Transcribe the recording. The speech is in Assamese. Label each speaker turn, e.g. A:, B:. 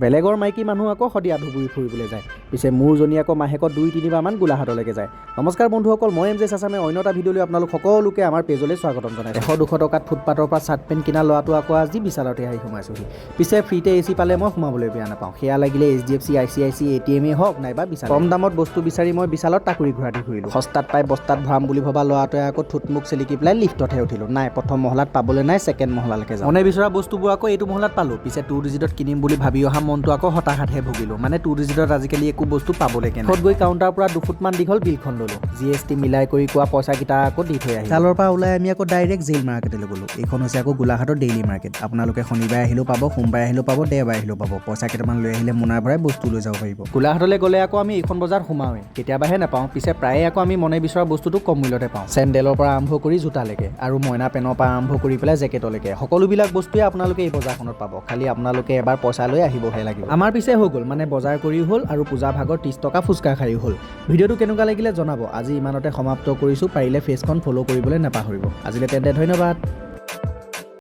A: বেলেগৰ মাইকী মানুহ আকৌ সদিয়া ধুবুৰী ফুৰিবলৈ যায়। পিছে মোৰজনী আকৌ মাহেকত 2-3 বাৰমান গোলাঘাটলৈকে যায়। নমস্কাৰ বন্ধুসকল, মই এম জে চাচামে অন্য এটা ভিডিঅ' লৈ আপোনালোক সকলোকে আমাৰ পেজলৈ স্বাগতম জনাইছোঁ। 100-200 টকাত ফুটপাথৰ পৰা চাৰ্ট পেণ্ট কিনা ল'ৰাটো আকৌ আজি বিশালতে আহি সোমাইছোহি। পিছে ফ্ৰীতে এচি পালে মই সোমাবলৈ বেয়া নাপাওঁ। সেয়া লাগিলে HDFC, ICICI ATMেই হওক নাইবা বিশাল। কম দামত বস্তু বিচাৰি মই বিশালত টাকুৰি ঘূৰাটি ঘূৰিলোঁ। সস্তাত পাই বস্তাত ভৰাম বুলি ভবা ল'ৰাটোৱে আকৌ থুটমুক চেলিকি পেলাই লিফ্টতহে উঠিলোঁ। নাই, প্ৰথম মহলাত পাবলৈ নাই, ছেকেণ্ড মহলালৈকে যাওঁ। মনে বিচৰা বস্তুবোৰ আকৌ এইটো মহলাত পালোঁ। পিছে 2 ডিজিটত কিনিম বুলি ভাবি অহা মনটো আকৌ হতাশাতহে ভুগিলোঁ। মানে 2 ডিজিটত আজিকালি একো বস্তু পাবলৈ কেনে। গৈ কাউণ্টাৰ পৰা 2 ফুটমান দীঘল বিলখন ল'লোঁ। GST মিলাই কৰি কোৱা পইচাকেইটা আকৌ দি থৈ আহিলোঁ। চালৰ পৰা ওলাই আমি আকৌ ডাইৰেক্ট জেইল মাৰ্কেটলৈ গ'লোঁ। এইখন হৈছে আকৌ গোলাঘাটৰ ডেইলি মাৰ্কেট। আপোনালোকে শনিবাৰে আহিলেও পাব, সোমবাৰে আহিলেও পাব, দেওবাৰে আহিলেও পাব। পইচা কেইটামান লৈ আহিলে মোনাৰ ভৰাই বস্তু লৈ যাব পাৰিব। গোলাঘাটলৈ গ'লে আকৌ আমি এইখন বজাৰত সোমাওঁৱেই, কেতিয়াবাহে নাপাওঁ। পিছে প্ৰায়ে আকৌ আমি মনে বিচৰা বস্তুটো কম মূল্যতে পাওঁ। চেণ্ডেলৰ পৰা আৰম্ভ কৰি জোতালৈকে আৰু মইনা পেনৰ পৰা আৰম্ভ কৰি পেলাই জেকেটলৈকে সকলোবিলাক বস্তুৱে আপোনালোকে এই বজাৰখনত পাব। খালি আপোনালোকে এবাৰ পইচা লৈ আহিবহে লাগিব। আমাৰ পিছে হৈ গ'ল, মানে বজাৰ কৰিও হ'ল আৰু পূজা ভাগৰ 30 টকা ফুচকা খাইও হ'ল। ভিডিঅ'টো কেনেকুৱা লাগিলে জনাব। আজি ইমানতে সমাপ্ত কৰিছোঁ। পাৰিলে পেজখন ফ'ল' কৰিবলৈ নাপাহৰিব। আজিলৈ তেন্তে ধন্যবাদ।